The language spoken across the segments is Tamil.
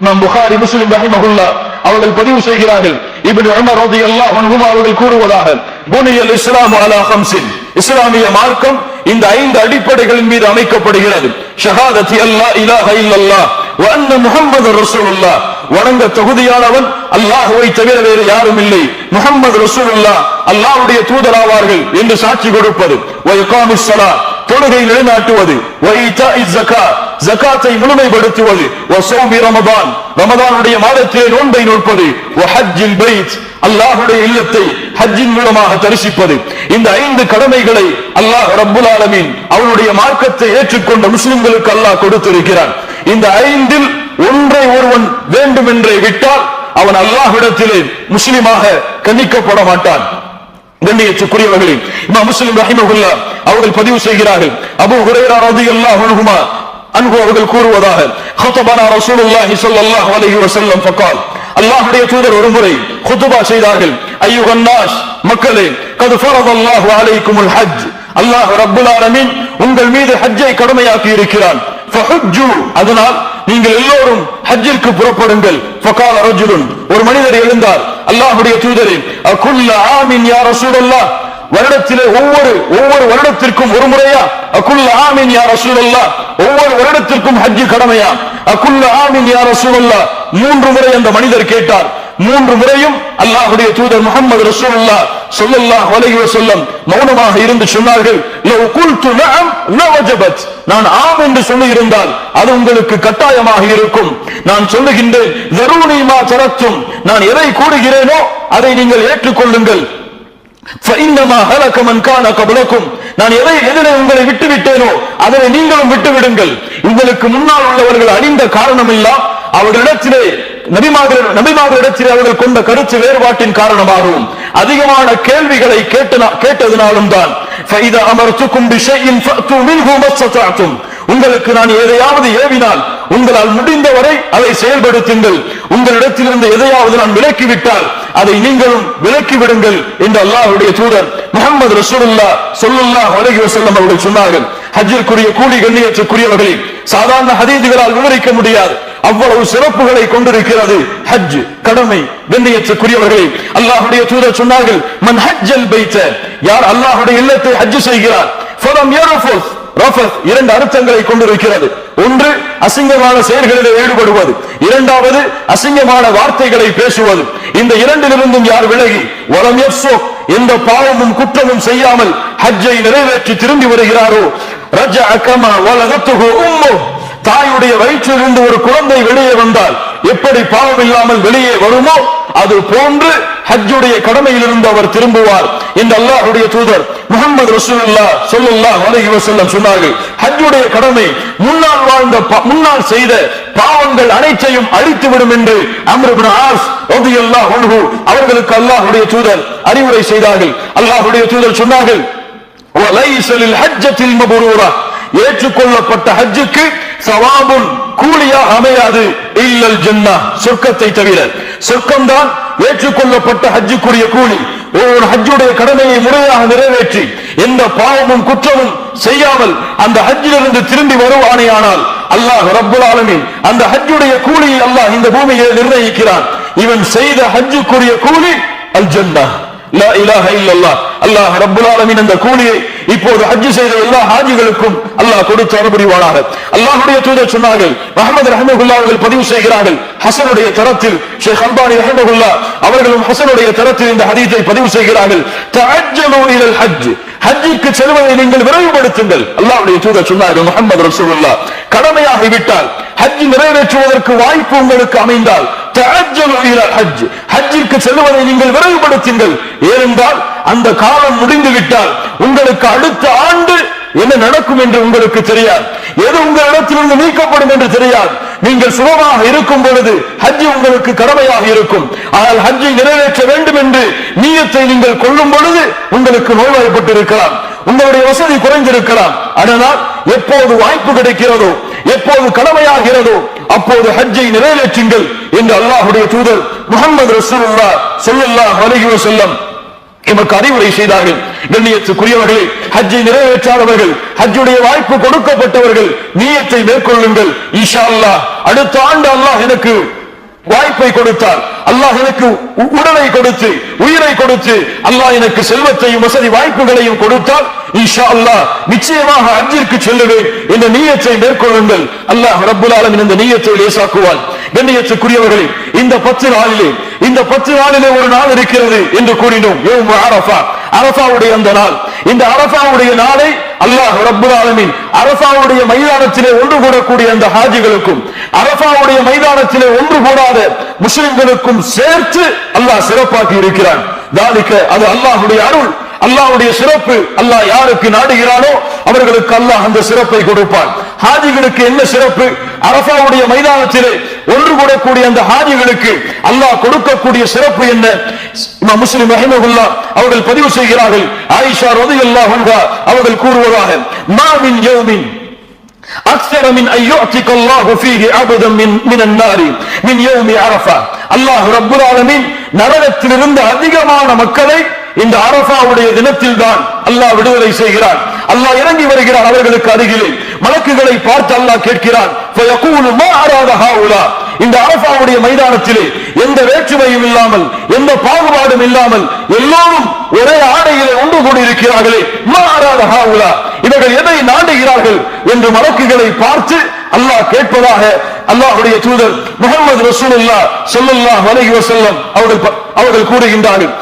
இமாம் புகாரி, முஸ்லிம் ரஹிமஹுல்லாஹ் அவர்கள் பதிவு செய்கிறார்கள். இப்னு உமர் ரலியல்லாஹு அன்ஹுமா அவர்கள் கூறுவதாக, புனியல் இஸ்லாமு அலா ஹம்ஸின், இஸ்லாமிய மார்க்கம் இந்த 5 அடிப்படைகளின் மீது அமைக்கப்படுகிறது. ஷஹாதத்தி அல்லா இலாஹ இல்லல்லாஹ் வ அன்ன முஹம்மது ரசூலுல்லாஹ், வணங்க தகுதியானவன் அல்லாஹ்வை தவிர வேறு யாரும் இல்லை, முஹம்மது ரசூலுல்லாஹ் அல்லாஹ்வுடைய தூதராவார்கள் என்று சாட்சி கொடுப்பது. வ இகாமிஸ் ஸலாத், தொழுகை நிலைநாட்டுவது. வ ஈதாஇஸ் ஸகாத், ஜகாத்தை முழுமைப்படுத்துவது. வ ஸௌமி ரமதான், ரமதானுடைய மாதத்திலே நோன்பை நோற்பது. வ ஹஜ்ஜில் பைத், அல்லாஹ்வுடைய இல்லத்தை ஹஜ்ஜின் மூலமாக தரிசிப்பது. இந்த 5 கடமைகளை அல்லாஹ் ரப்புல் ஆலமீன் அவனுடைய மார்க்கத்தை ஏற்றுக்கொண்ட முஸ்லிம்களுக்கு அல்லாஹ் கொடுத்திருக்கிறான். இந்த 5இல் ஒன்றை ஒருவன் வேண்டும் என்றே விட்டால் அவன் அல்லாஹ்விடத்திலே முஸ்லிமாக கணிக்கப்பட மாட்டான். கண்ணியத்துக்குரியவர்களே, இமாம் முஸ்லிம் ரஹிமஹுல்லாஹ் அவர்கள் பதிவு செய்கிறார்கள். அபூ ஹுரைரா ரலியல்லாஹு அன்ஹு அவர்கள் கூறுவதாக, خطبنا رسول الله صلى الله عليه وسلم فقال, அல்லாஹ்வுடைய தூதர் ஒருமுறை குதுபா செய்தார்கள். அய்யுஹன் நாஸ், மக்களே, قد فرض الله عليكم الحج, அல்லாஹ் ரப்புல் ஆலமீன் உங்கள் மீது ஹஜ்ஜை கடமையாக்கி இருக்கிறான். ஃபஹஜ்ஜு, அதனால் நீங்கள் எல்லோரும் ஹஜ்ஜிற்கு புறப்படுங்கள். ஃபகால ரஜுலுன், ஒரு மனிதர் எழுந்தார், அல்லாஹ்வுடைய தூதரே, அகுல்ல ஆமின் யா ரசூலல்லாஹ், வருடத்திலே ஒவ்வொரு வருடத்திற்கும் ஒரு முறையா? அகுல்ல ஆமின் யா ரசூலல்லாஹ், ஒவ்வொரு வருடத்திற்கும் ஹஜ் கடமையா? அகுல்ல ஆமின் யா ரசூலல்லாஹ், 3 முறை அந்த மனிதர் கேட்டார். 3 முறையும் அல்லாஹ்வுடைய தூதர் முஹம்மது ரசூலுல்லாஹ் ஸல்லல்லாஹு அலைஹி வஸல்லம் மௌனமாக இருந்து சொன்னார்கள், லவ் குல்து நஅம் லவஜபத், நான் ஆம் என்று சொல்லி இருந்தால் அது உங்களுக்கு கட்டாயமாக இருக்கும். நான் சொல்லுகின்றேன், ஸரூனி மா தரக்தும், நான் எதை கூறுகிறேனோ அதை நீங்கள் ஏற்றுக்கொள்ளுங்கள். ஃபஇன்னமா ஹலக மன் கான கப்லகும், நான் எதிலே உங்களை விட்டுவிட்டேனோ அதை நீங்களும் விட்டுவிடுங்கள். உங்களுக்கு முன்னால் உள்ளவர்கள் அழிந்த காரணம் இல்ல, அவர்களிடத்திலே நபிமார்களிடத்திலே அவர்கள் கொண்ட கருத்து வேறுபாட்டின் காரணமாகவும் அதிகமான கேள்விகளை கேட்டதனாலும் தான். ஃபஇதா அமர்துகும் பிஷைஇன் ஃபஅது மின்ஹு மஸ்ததஅதும், உங்களுக்கு நான் எதையாவது ஏவினால் உங்களால் முடிந்தவரை அதை செயல்படுத்துங்கள். உங்களிடத்திலிருந்து எதையாவது நான் விலக்கிவிட்டால் அதை நீங்களும் விலக்கி விடுங்கள் என்று அல்லாஹ்வுடைய தூதர் முஹம்மது ரசூலுல்லாஹ் ஸல்லல்லாஹு அலைஹி வஸல்லம் அவர்கள் சொன்னார்கள். ஹஜ்ஜிற்குரிய கூலி கண்ணியத்துக்குரியவர்களே, சாதாரண ஹதீதுகளால் விவரிக்க முடியாது, அவ்வளவு சிறப்புகளை கொண்டிருக்கிறது ஹஜ் கடமை. கண்ணியத்துக்குரியவர்களே, அல்லாஹ்வுடைய தூதர் சொன்னார்கள், மன் ஹஜ்ஜல் பைத, யார் அல்லாஹ்வுடைய இல்லத்தை ஹஜ் செய்கிறார், ஃபலம் யரஃபுஸ், ரஃபத் 2 அர்த்தங்களை கொண்டிருக்கிறது. ஒன்று அசிங்கமான செயல்களில் ஈடுபடுவது, இரண்டாவது அசிங்கமான வார்த்தைகளை பேசுவது. இந்த 2லிருந்தும் யார் விலகி வலம் யஃப்ஸுக், எந்த பாவமும் குற்றமும் செய்யாமல் ஹஜ்ஜை நிறைவேற்றி திரும்பி வருகிறாரோ, ரஜஅ கமா வலதத்துஹு உம்மு, தாயுடைய வயிற்றிலிருந்து ஒரு குழந்தை வெளியே வந்தால் எப்படி பாவம் இல்லாமல் வெளியே வருமோ அது போன்று ஹஜ்ஜுடைய கடமையிலிருந்து அவர் திரும்புவார் என்று அல்லாஹ்வுடைய தூதர் முஹம்மது ரசூலுல்லாஹ் ஸல்லல்லாஹு அலைஹி வஸல்லம் சொன்னார்கள். ஹஜ்ஜுடைய கடமை முன்னால் செய்த பாவங்கள் அனைத்தையும் அழித்துவிடும் என்று அம்ர் இப்னு ஆஸ் ரலியல்லாஹு அன்ஹு அவர்களுக்கு அல்லாஹ்வுடைய தூதர் அறிவுரை செய்தார்கள். அல்லாஹ்வுடைய தூதர் சொன்னார்கள், வலைஸ லில் ஹஜ்ஜத்தில் மப்ரூரா, ஏற்றுக்கொள்ளப்பட்ட ஹஜ்ஜுக்கு சவாபுன் கூலியாக அமையாது, இல்லல் ஜன்னah, சொர்க்கத்தை தவிர. சொர்க்கம்தான் ஏற்றுக்கொள்ளப்பட்ட ஹஜ்ஜுக்குரிய கூலி. ஒரு ஹஜ்ஜுடைய கடமையை முறையாக நிறைவேற்றி எந்த பாவமும் குற்றமும் செய்யாமல் அந்த ஹஜ்ஜிலிருந்து திரும்பி வருவானேயானால் அல்லாஹ் ரப்புல் ஆலமீன் அந்த ஹஜ்ஜுடைய கூலியை அல்லாஹ் இந்த பூமியில் நிர்ணயிக்கிறான். இவன் செய்த ஹஜ்ஜுக்குரிய கூலி அல் ஜன்னah, லா இலாஹ இல்லல்லாஹ். அல்லாஹ் ரப்புல் ஆலமீன் அந்த கூலியை இப்போது ஹஜ் செய்த எல்லா ஹாஜிகளுக்கும் அல்லாஹ் கொடுத்து அனுபவிவானாக. அல்லாஹ்வுடைய தூதர் சொன்னார்கள், முஹம்மது ரஹ்மத்துல்லாஹி அவர்கள் பதிவு செய்கிறார்கள், ஹஸனுடைய தரத்தில் ஷேக் அல்பானி ரஹ்மத்துல்லாஹ் அவர்களும் ஹஸனுடைய தரத்தில் இந்த ஹதீஸை பதிவு செய்கிறார்கள். தஅஜ்ஜலு இலல் ஹஜ், ஹஜ்ஜுக்கு செல்வதை நீங்கள் விரைவுபடுத்துங்கள். அல்லாஹ்வுடைய தூதர் சொன்னார்கள், முஹம்மது ரசூலுல்லாஹ், கடமையாகிவிட்டால் ஹஜ் நிறைவேற்றுவதற்கு வாய்ப்பு உங்களுக்கு அமைந்தால் தஅஜ்ஜலு இலல் ஹஜ், ஹஜ்ஜுக்கு செல்வதை நீங்கள் விரைவுபடுத்துங்கள். ஏனென்றால் அந்த காலம் முடிந்து விட்டால் உங்களுக்கு அடுத்த ஆண்டு என்ன நடக்கும் என்று உங்களுக்கு தெரியாது, எது உங்களிடத்திலிருந்து நீக்கப்படும் என்று தெரியாது. நீங்கள் சுகமாக இருக்கும் பொழுது ஹஜ் உங்களுக்கு கடமையாக இருக்கும். ஆனால் ஹஜ்ஜை நிறைவேற்ற வேண்டும் என்று நியத்தை நீங்கள் கொள்ளும் பொழுது உங்களுக்கு நோய்வாய்ப்பட்டு இருக்கலாம், உங்களுடைய வசதி குறைந்திருக்கலாம். அதனால் எப்போது வாய்ப்பு கிடைக்கிறதோ, எப்போது கடமையாகிறதோ அப்போது ஹஜ்ஜை நிறைவேற்றுங்கள் என்று அல்லாஹ்வுடைய தூதர் முஹம்மது ரசூலுல்லாஹ் ஸல்லல்லாஹு அலைஹி வஸல்லம் எமக்கு அறிவுரை செய்தார்கள். கண்ணியத்துக்குரியவர்களே, ஹஜ்ஜை நிறைவேற்றாதவர்கள், ஹஜ்ஜுடைய வாய்ப்பு கொடுக்கப்பட்டவர்கள் நியத்தை மேற்கொள்ளுங்கள். இன்ஷா அல்லாஹ் அடுத்த ஆண்டு அல்லாஹ் எனக்கு வாய்ப்பை கொடுத்தார், அல்லாஹ் எனக்கு உடலை கொடுத்து உயிரை கொடுத்து அல்லாஹ் எனக்கு செல்வத்தையும் வசதி வாய்ப்புகளையும் கொடுத்தால் இன்ஷா அல்லாஹ் நிச்சயமாக ஹஜ்ஜிற்கு செல்லுவேன் என்ற நியத்தை மேற்கொள்ளுங்கள். அல்லாஹ் ரப்புல் ஆலமீன் இந்த நியத்தை லேசாக்குவான். கண்ணியத்துக்குரியவர்களே, இந்த 10 நாளிலே ஒரு நாள் இருக்கிறது என்று கூறினோம். யௌமு அரஃபா, அரஃபாவுடைய அந்த நாள். இந்த அரஃபாவுடைய நாளை அல்லாஹ் ரப்புல் ஆலமீன் அரஃபாவுடைய மைதானத்திலே ஒன்று கூடக்கூடிய அந்த ஹாஜிகளுக்கும் அரஃபாவுடைய மைதானத்திலே ஒன்று கூடாத முஸ்லிம்களுக்கும் சேர்த்து அல்லாஹ் சிறப்பாக்கி இருக்கிறான். அது அல்லாஹ்வுடைய அருள், அல்லாஹ்வுடைய சிறப்பு. அல்லாஹ் யாருக்கு நாடுகிறானோ அவர்களுக்கு அல்லாஹ் அந்த சிறப்பை கொடுப்பான். ஹாஜிகளுக்கு என்ன சிறப்பு? அரஃபாவுடைய மைதானத்திலே ஒன்று கூடக்கூடிய அந்த ஹாஜிகளுக்கு அல்லாஹ் கொடுக்கக்கூடிய சிறப்பு என்ன? இமாம் முஸ்லிம் ரஹிமஹுல்லாஹ் அவர்கள் பதிவு செய்கிறார்கள். ஆயிஷா ரலியல்லாஹு அன்ஹா அவர்கள் கூறுவதாக, மா மின் யௌமின் அக்ஸர மின் அன் யுஅதிக அல்லாஹு ஃபீஹி அபதன் மின் அன்-நாரி மின் யௌமி அரஃபா. அல்லாஹ் ரப்புல் ஆலமீன் நரகத்திலிருந்து அதிகமான மக்களை இந்த அரஃபாவுடைய தினத்தில் தான் அல்லாஹ் விடுதலை செய்கிறான். அல்லாஹ் இறங்கி வருகிறான் அவர்களுக்கு அருகிலே. மலக்குகளை பார்த்து அல்லாஹ் கேட்கிறான், ஃபயகூலு மா அராத ஹாஉலா. இந்த அரஃபாவுடைய மைதானத்திலே எந்த வேற்றுமையும் இல்லாமல், எந்த பாகுபாடும் இல்லாமல் எல்லோரும் ஒரே ஆடையிலே ஒன்று கூடி இருக்கிறார்களே, மா அராத ஹாஉலா, இவர்கள் எதை நாடுகிறார்கள் என்று மலக்குகளை பார்த்து அல்லாஹ் கேட்பதாக அல்லாஹ்வுடைய தூதர் முஹம்மது ரசூலுல்லாஹ் ஸல்லல்லாஹு அலைஹி வஸல்லம் அவர்கள் கூறுகின்றார்கள்.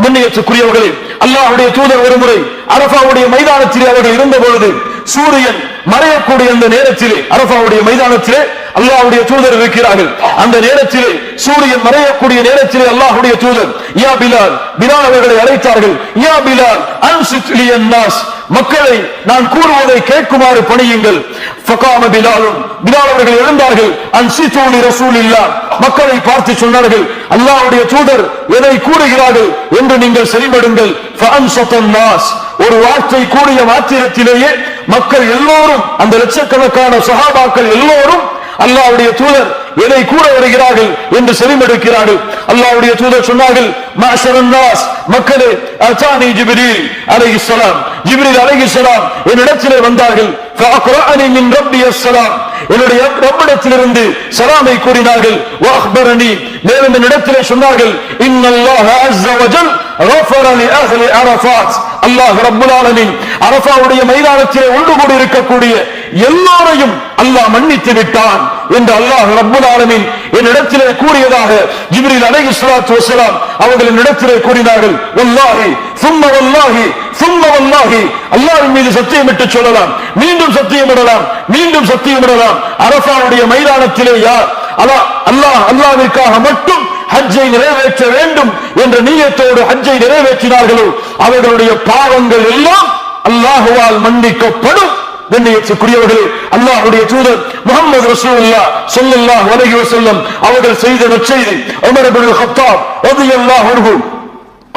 கண்ணியத்துக்குரியவர்களே, அல்லாஹ்வுடைய தூதர் ஒருமுறை அரஃபாவுடைய மைதானத்திலே அவர்கள் இருந்த பொழுது சூரியன் மறையக்கூடிய அந்த நேரத்திலே அரஃபாவுடைய மைதானத்திலே அல்லாஹ்வுடைய தூதர் இருக்கிறார்கள். அந்த நேரத்திலே சூரியன் மறையக்கூடிய நேரத்திலே அல்லாஹ்வுடைய தூதர் யா பிலால், பிலால் அவர்களை அழைத்தார்கள். யா பிலால் அன்சித் லியன் நாஸ், மக்களை நான் கூறுவதை கேட்குமாறு பணியுங்கள். ஃபகாம பிலாலும், பிலால் அவர்கள் எழுந்தார்கள். அன்சித்து லி ரசூலில்லாஹ், மக்களை பார்த்து சொன்னார்கள், அல்லாஹ்வுடைய தூதர் எதை கூறுகிறார்கள் என்று நீங்கள் செவிமடுங்கள். ஃபஅன்சத்தன் நாஸ், ஒரு வார்த்தை கூறிய மாத்திரத்திலேயே மக்கள் எல்லோரும், அந்த லட்சக்கணக்கான சஹாபாக்கள் எல்லோரும் அல்லாஹ்வுடைய தூதர் எதை கூற வருகிறார்கள் என்று செவிமடுக்கிறார்கள். அல்லாஹ்வுடைய தூதர் சொன்னார்கள், மாஷரன் நாஸ், மக்களே, அதானி ஜிப்ரீல் அலைஹிஸ்ஸலாம், ஜிப்ரீல் அலைஹிஸ்ஸலாம் என்னிடத்திலே வந்தார்கள். ஃபஅக்ரஅனி மின் ரப்பி அஸ்ஸலாம், என்னுடைய ரப்பிடத்திலிருந்து சலாமை கூறினார்கள். வஅக்பரனி, மேலும் என்னிடத்திலே சொன்னார்கள், இன்னல்லாஹ அஸ்ஸ வஜல் غفر لأهل عرفات, அல்லாஹ் ரப்புல் ஆலமீன் அரஃபாவுடைய மைதானத்திலே ஒன்று கூடி இருக்கக்கூடிய எல்லோரையும் அல்லாஹ் மன்னித்து விட்டான் என்று அல்லாஹ் ரப்புல் ஆலமீன் என்னிடத்திலே கூறியதாக ஜிப்ரீல் அலைஹிஸ்ஸலாத்து வஸலாம் அவர்கள் என்னிடத்திலே கூறினார்கள். வல்லாஹி சும்ம வல்லாஹி சும்ம வல்லாஹி, அல்லாஹ்வின் மீது சத்தியமிட்டு சொல்லலாம், மீண்டும் சத்தியமிடலாம், மீண்டும் சத்தியமிடலாம், அரஃபாவுடைய மைதானத்திலே யார் அல்லாஹ்விற்காக மட்டும் ஹஜ்ஜை நிறைவேற்ற வேண்டும் என்ற நியத்தோடு ஹஜ்ஜை நிறைவேற்றினார்களோ அவர்களுடைய பாவங்கள் எல்லாம் அல்லாஹ்வால் மன்னிக்கப்படும். கண்ணியத்துக்குரியவர்களே, அல்லாஹ்வுடைய தூதர் முஹம்மது ரசூலுல்லாஹ் ஸல்லல்லாஹு அலைஹி வஸல்லம் அவர்கள் செய்த நற்செய்தி, உமர் இப்னு கத்தாப் ரலியல்லாஹு அன்ஹு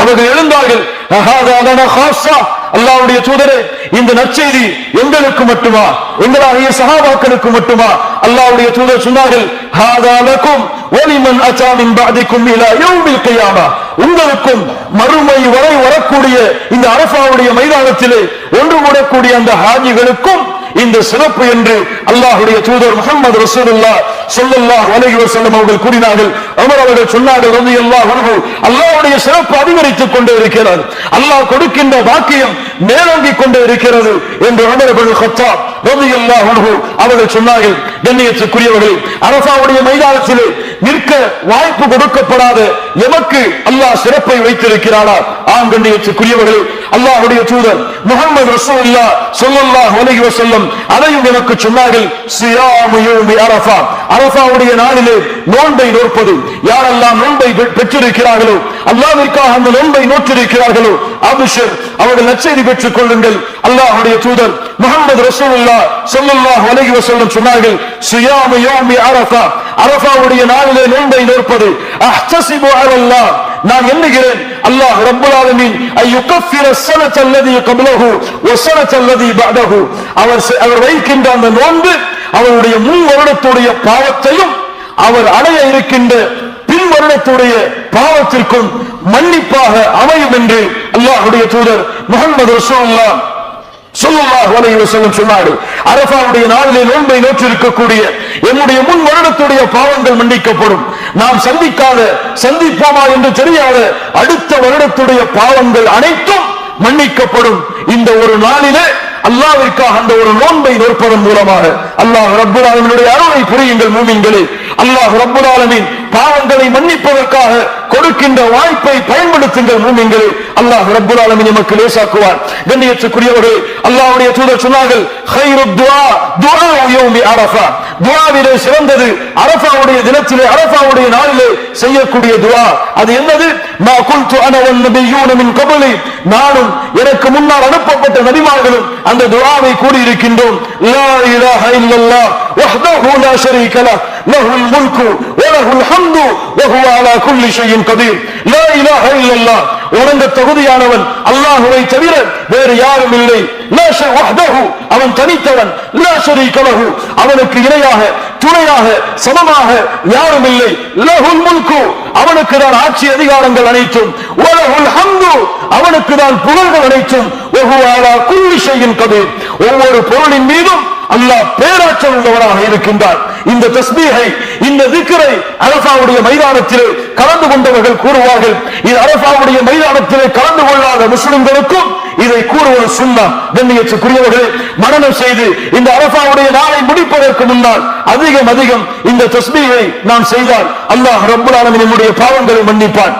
அவர்கள் எழுந்தார்கள். ஹாதா லனா ஹாஸா, அல்லாஹ்வுடைய தூதரே, இந்த நற்செய்தி எங்களுக்கு மட்டுமா, எங்களாகிய சஹாபாக்களுக்கு மட்டுமா? அல்லாஹ்வுடைய தூதர் சொன்னார்கள், ஹாதா லகும் வலிமன் அத்தா மின் பஅதிக்கும் இலா யௌமில் கியாமா, உங்களுக்கும் மறுமை வரை வரக்கூடிய இந்த அரஃபாவுடைய மைதானத்திலே ஒன்று கூடக்கூடிய அந்த ஹாஜிகளுக்கும் இந்த சிறப்பு என்று அல்லாஹ்வுடைய தூதர் முஹம்மது ரசூலுல்லாஹ் ஸல்லல்லாஹு அலைஹி வஸல்லம் அவர்கள் கூறினார்கள். உமர் அவர்கள் சொன்னார்கள் ரலியல்லாஹு அன்ஹு, அல்லாஹ்வுடைய சிறப்பு அதிகரித்துக் கொண்டே இருக்கிறது, அல்லாஹ் கொடுக்கின்ற பாக்கியம் மேலோங்கிக் கொண்டே இருக்கிறது என்று உமர் இப்னு கத்தாப் ரலியல்லாஹு அன்ஹு அவர்கள் சொன்னார்கள். கண்ணியத்துக்குரியவர்களே, அரஃபாவுடைய மைதானத்திலே நிற்க வாய்ப்பு கொடுக்கப்படாத எமக்கு அல்லாஹ் சிறப்பை வைத்திருக்கிறானா? ஆம் கண்ணியத்துக்குரியவர்களே, அல்லாஹ்வுடைய தூதர் முஹம்மது ரசூலுல்லாஹ் ஸல்லல்லாஹு அலைஹி வஸல்லம் அதையும் எனக்கு சொன்னார்கள். சியாமு யௌமி அரஃபா, அரஃபாவுடைய நாளிலே நோன்பை நோற்பது. யாரெல்லாம் நோன்பை பெற்றிருக்கிறார்களோ, அல்லாஹ்விற்காக அந்த நோன்பை நோற்றிருக்கிறார்களோ, அபிஷர் அவர்கள் நற்செய்தி பெற்றுக் கொள்ளுங்கள். அல்லாஹ்வுடைய தூதர் முஹம்மது ரசூலுல்லாஹ் ஸல்லல்லாஹு அலைஹி வஸல்லம் சொன்னார்கள், சியாமு யௌமி அரஃபா, அரஃபாவுடைய நாளிலே நோன்பை நோற்பது. அஹ்தஸிபு அலல்லாஹ், நான் எண்ணுகிறேன் அல்லாஹ் ரப்புல் ஆலமீன் அய்யுகஃபிர ஸனத அல்லதி கப்லஹு வ ஸனத அல்லதி பஅதஹு, அவர் வைக்கின்ற அந்த நோன்பு அவருடைய முன் வருடத்துடைய பாவத்தையும் அவர் அடைய இருக்கின்ற பின் முன் வருடத்துடைய பாவத்திற்கும் மன்னிப்பாக அமையும் என்று அல்லாஹ்வுடைய தூதர் முஹம்மது ரசூலுல்லாஹ் ஸல்லல்லாஹு அலைஹி வஸல்லம் சொன்னார்கள். அரஃபாவுடைய நாளிலே நோன்பை நோற்றிருக்கக்கூடிய என்னுடைய முன் வருடத்துடைய பாவங்கள் மன்னிக்கப்படும். நாம் சந்திப்போமா என்று தெரியாத அடுத்த வருடத்துடைய பாவங்கள் அனைத்தும் மன்னிக்கப்படும். இந்த ஒரு நாளிலே அல்லாஹ்விற்காக அந்த ஒரு நோன்பை நோற்பதன் மூலமாக அல்லாஹ் ரப்பல் ஆலமீனுடைய அருளை புரியுங்கள் மூமின்களே. அல்லாஹ் ரப்பல் ஆலமீன் பாவங்களை மன்னிப்பதற்காக கொடுக்கின்ற வாய்ப்பை பயன்படுத்துங்கள் மூமின்களே. அல்லாஹ் ரப்பல் ஆலமீன் நமக்கு லேசாக்குவார். கண்ணியத்துக்குரியவர்களே, அல்லாஹ்வுடைய தூதர் சொன்னார்கள், கைருத் துஆ துஆ யௌமி அரஃபா, துஆவிலே சிறந்தது அரஃபாவுடைய தினத்திலே அரஃபாவுடைய நாளிலே செய்யக்கூடிய துஆ. அது என்னது? மா குல்து அன வன் நபியூன மின் கப்லி, நானும் எனக்கு முன்னால் அனுப்பப்பட்ட நபிமார்களும் அந்த துஆவை கூறி இருக்கின்றோம். லா இலாஹ இல்லல்லாஹ் வஹ்தஹு லா ஷரீக லஹ் லஹுல் முல்கு வ லஹுல் ஹம்து வ ஹுவ அலா குல்லி ஷைஇன் கதீர். லா இலாஹ இல்லல்லாஹ், வணங்க தகுதியானவன் அல்லாஹ்வை தவிர வேறு யாரும் இல்லை. லா ஷரீக வஹ்தஹு, அவன் தனித்தவன். லா ஷரீக லஹு, அவனுக்கு இணையாக துணையாக சமமாக யாரும் இல்லை. லஹுல் முல்கு, அவனுக்கு தான் ஆட்சி அதிகாரங்கள் அனைத்தும். வ லஹுல் ஹம்து, அவனுக்கு தான் புகழ்கள் அனைத்தும். வ ஹுவ அலா குல்லி ஷைஇன் கதீர், ஒவ்வொரு பொருளின் மீதும் அல்லாஹ் பேராற்றல் உள்ளவராக இருக்கின்றார். இந்த தஸ்பீஹை, இந்த திக்ரை அரஃபாவுடைய மைதானத்திலே கலந்து கொண்டவர்கள் கூறுவார்கள். இது அரஃபாவுடைய மைதானத்திலே கலந்து கொள்ளாத முஸ்லிம்களுக்கும் இதை கூறுவது சுன்னா. கண்ணியத்துக்குரியவர்களே, மனனம் செய்து இந்த அரஃபாவுடைய நாளை முடிப்பதற்கு முன்னால் அதிகம் இந்த தஸ்பீஹை நாம் செய்தால் அல்லாஹ் ரப்பல் ஆலமீன் நம்முடைய பாவங்களை மன்னிப்பான்.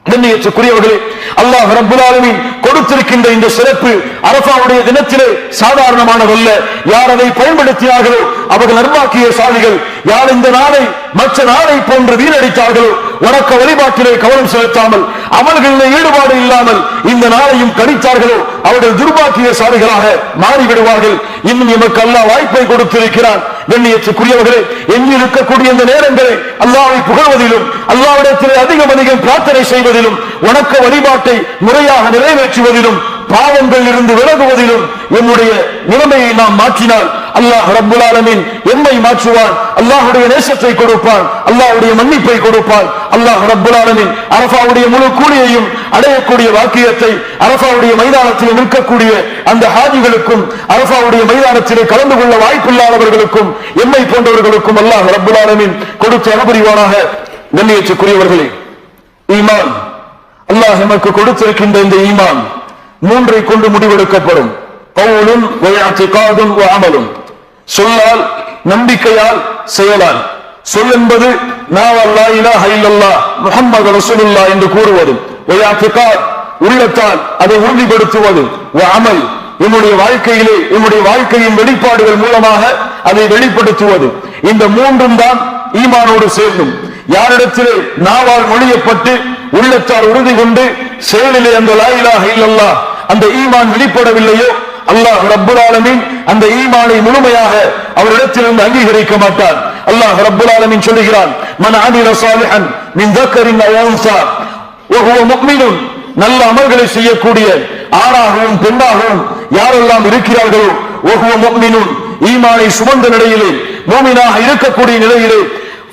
கண்ணியத்துக்குரியவர்களே, அல்லாஹ் ரப்பல் ஆலமீன் கொடுத்திருக்கின்ற இந்த சிறப்பு அரஃபாவுடைய தினத்திலே சாதாரணமானதல்ல. யார் அதை பயன்படுத்தினார்களோ அவர்கள் நர்மாக்கியசாலிகள். யார் இந்த நாளை மற்ற நாளை போன்று வீணடித்தார்களோ, வணக்க வழிபாட்டிலே கவனம் செலுத்தாமல் அமல்களிலே ஈடுபாடு இல்லாமல் இந்த நாளையும் கடித்தார்களோ அவர்கள் துர்பாக்கியசாலிகளாக மாறிவிடுவார்கள். இன்னும் எமக்கு அல்லாஹ் வாய்ப்பை கொடுத்திருக்கிறான். கண்ணியத்துக்குரியவர்களே, எண்ணி இருக்கக்கூடிய இந்த நேரங்களை அல்லாஹ்வை புகழ்வதிலும் அல்லாஹ்விடத்திலே அதிகம் பிரார்த்தனை செய்வதிலும் வணக்க வழிபாட்டை முறையாக நிறைவேற்றுவதிலும் பாவங்கள் இருந்து விலகுவதிலும் என்னுடைய நிலைமையை நாம் மாற்றினால் அல்லாஹ் ரப்பல் ஆலமீன் எம்மை மாற்றுவான். அல்லாஹ்வுடைய நேசத்தை கொடுப்பான், அல்லாஹ்வுடைய மன்னிப்பை கொடுப்பான். அல்லாஹ் ரப்பல் ஆலமீன் அரஃபாவுடைய முழு கூலியையும் அடையக்கூடிய வாக்கியத்தை அரஃபாவுடைய மைதானத்தில் நிற்கக்கூடிய அந்த ஹாஜிகளுக்கும் அரஃபாவுடைய மைதானத்திலே கலந்து கொள்ள வாய்ப்பில்லாதவர்களுக்கும் எம்மை போன்றவர்களுக்கும் அல்லாஹ் ரப்பல் ஆலமீன் கொடுத்து அனுபவிவானாக. கண்ணியத்துக்குரியவர்களே, ஈமான், அல்லாஹ் நமக்கு கொடுத்திருக்கின்ற இந்த ஈமான் மூன்றை கொண்டு முடிவெடுக்கப்படும். கவுலுன் வ இஅ்திகாதுன் வ அமலுன், சொல்லால், நம்பிக்கையால், செயலால். சொல் என்பது நாவால் லா இலாஹ இல்லல்லாஹ் முஹம்மது ரசூலுல்லாஹ் என்று கூறுவது. வ இஅ்திகாத், உள்ளத்தால் அதை உறுதிப்படுத்துவது. வ அமல், நம்முடைய வாழ்க்கையிலே நம்முடைய வாழ்க்கையின் வெளிப்பாடுகள் மூலமாக அதை வெளிப்படுத்துவது. இந்த மூன்றும் தான் ஈமானோடு சேர்ந்தும். யாரிடத்திலே நாவால் மொழியப்பட்டு உள்ளத்தால் உறுதி கொண்டு செயலிலே அந்த லா இலாஹ இல்லல்லாஹ் அந்த ஈமான் வெளிப்படவில்லையோ அல்லாஹ் ரப்பல் ஆலமீன் அந்த ஈமானை முழுமையாக அவரிடத்திலிருந்து அங்கீகரிக்க மாட்டார். அல்லாஹ் ரப்பல் ஆலமீன் சொல்லுகிறான், மன் அமில ஸாலிஹன் மின் தக்கரின் அவ் உன்ஸா வ ஹுவ முஃமினுன், நல்ல அமல்களை செய்யக்கூடிய ஆணாகவும் பெண்ணாகவும் யாரெல்லாம் இருக்கிறார்களோ வ ஹுவ முஃமினுன், ஈமானை சுமந்த நிலையிலே முஃமினாக இருக்கக்கூடிய நிலையிலே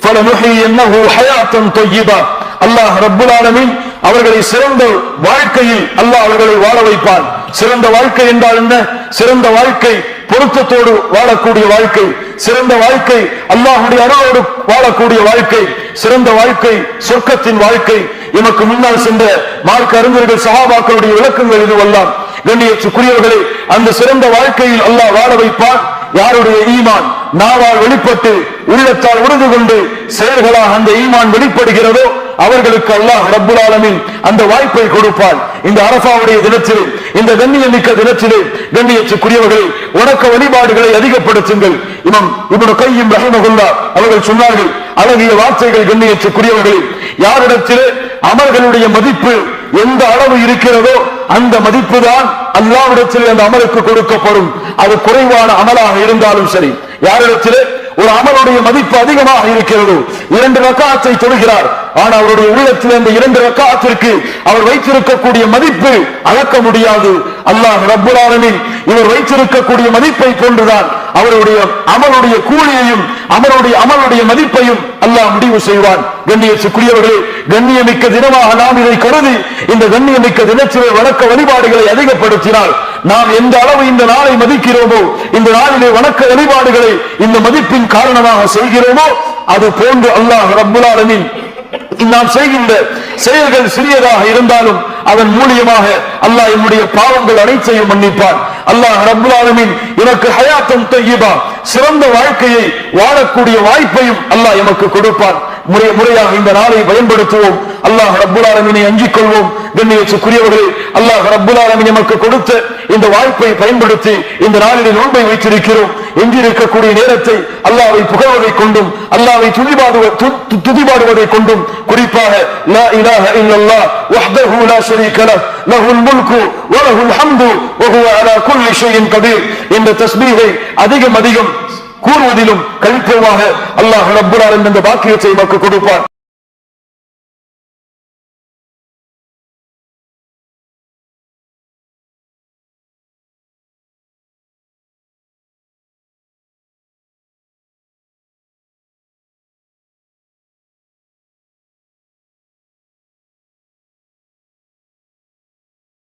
ஃபலனுஹியன்னஹு ஹயாத்தன் தய்யிபா, அல்லாஹ் ரப்பல் ஆலமீன் அவர்களை சிறந்த வாழ்க்கையில் அல்லாஹ் அவர்களை வாழ வைப்பான். சிறந்த வாழ்க்கை என்றால் என்ன? சிறந்த வாழ்க்கை பொருத்தத்தோடு வாழக்கூடிய வாழ்க்கை, சிறந்த வாழ்க்கை அல்லாஹ்வுடைய அருளோடு வாழக்கூடிய வாழ்க்கை, சிறந்த வாழ்க்கை சொர்க்கத்தின் வாழ்க்கை. எமக்கு முன்னால் சென்ற மார்க்க அறிஞர்கள் சஹாபாக்களுடைய விளக்கங்கள் இதுவெல்லாம். கண்ணியத்துக்குரியவர்களே, அந்த சிறந்த வாழ்க்கையில் அல்லாஹ் வாழ வைப்பான். யாருடைய ஈமான் நாவால் வெளிப்பட்டு உள்ளத்தால் உறுதி கொண்டு செயல்களாக அந்த ஈமான் வெளிப்படுகிறதோ அவர்களுக்கு அல்லாஹ் ரப்பல் ஆலமீன் அந்த வாய்ப்பை கொடுப்பான். இந்த அரஃபாவுடைய தினத்திலே, இந்த கண்ணியமிக்க தினத்திலே கண்ணியத்துக்குரியவர்களை வணக்க வழிபாடுகளை அதிகப்படுத்துங்கள். இமாம் இப்னு கய்யிம் ரஹிமஹுல்லாஹ் அவர்கள் சொன்னார்கள் அழகிய வார்த்தைகள். கண்ணியத்துக்குரியவர்களே, யாரிடத்திலே அமல்களுடைய மதிப்பு எந்த அளவு இருக்கிறதோ அந்த மதிப்பு தான் அல்லாஹ்விடத்தில் அந்த அமலுக்கு கொடுக்கப்படும். அது குறைவான அமலாக இருந்தாலும் சரி. யாரிடத்திலே ஒரு அமலுடைய மதிப்பு அதிகமாக இருக்கிறது. 2 ரக்காத்தை தொழுகிறார், ஆனால் அவருடைய உள்ளத்தில் அந்த 2 ரக்காத்திற்கு அவர் வைத்திருக்கக்கூடிய மதிப்பு அளக்க முடியாது. அல்லாஹ் ரப்பல் ஆலமீன் இவர் வைத்திருக்கக்கூடிய மதிப்பை போன்றுதான் அவருடைய அமலுடைய கூலியையும் அமலுடைய மதிப்பையும் அல்லாஹ் முடிவு செய்வான். கண்ணியத்துக்குரியவர்களே, கண்ணியமிக்க தினமாக நாம் இதை கருதி இந்த கண்ணியமிக்க தினத்திலே வணக்க வழிபாடுகளை அதிகப்படுத்தினால் நாம் எந்த அளவு இந்த நாளை மதிக்கிறோமோ, இந்த நாளிலே வணக்க வழிபாடுகளை இந்த மதிப்பின் காரணமாக செய்கிறோமோ, அது போன்று அல்லாஹ் ரப்பல் ஆலமீன் நாம் செய்கின்ற செயல்கள் சிறியதாக இருந்தாலும் அதன் மூலியமாக அல்லாஹ் என்னுடைய பாவங்கள் அனைத்தையும் மன்னிப்பான். அல்லாஹ் ரப்பல் ஆலமீன் எனக்கு ஹயாத்தன் தய்யிபா, சிறந்த வாழ்க்கையை வாழக்கூடிய வாய்ப்பையும் அல்லாஹ் எமக்கு கொடுப்பான். முறையாக இந்த நாளை பயன்படுத்துவோம். அல்லாஹ் ரப்பல் ஆலமீனை அஞ்சிக் கொள்வோம். கண்ணியத்துக்குரியவர்களே, அல்லாஹ் ரப்பல் ஆலமீன் நமக்கு கொடுத்த இந்த வாய்ப்பை பயன்படுத்தி இந்த நாளில் நோன்பை வைத்திருக்கிறோம். எஞ்சிருக்கக்கூடிய நேரத்தை அல்லாஹ்வை புகழ்வதை கொண்டும் அல்லாஹ்வை துதிபாடுவதை கொண்டும், குறிப்பாக லா இலாஹ இல்லல்லாஹ் வஹ்தஹு லா ஷரீக லஹ் லஹுல் முல்கு வ லஹுல் ஹம்து வ ஹுவ அலா குல்லி ஷைஇன் கதீர் என்ற தஸ்பீஹை அதிகம் கூறுவதிலும் கழிப்போமாக அல்லாஹ் ரப்பல் ஆலமீன் இந்த பாக்கியத்தை நமக்கு கொடுப்பான்.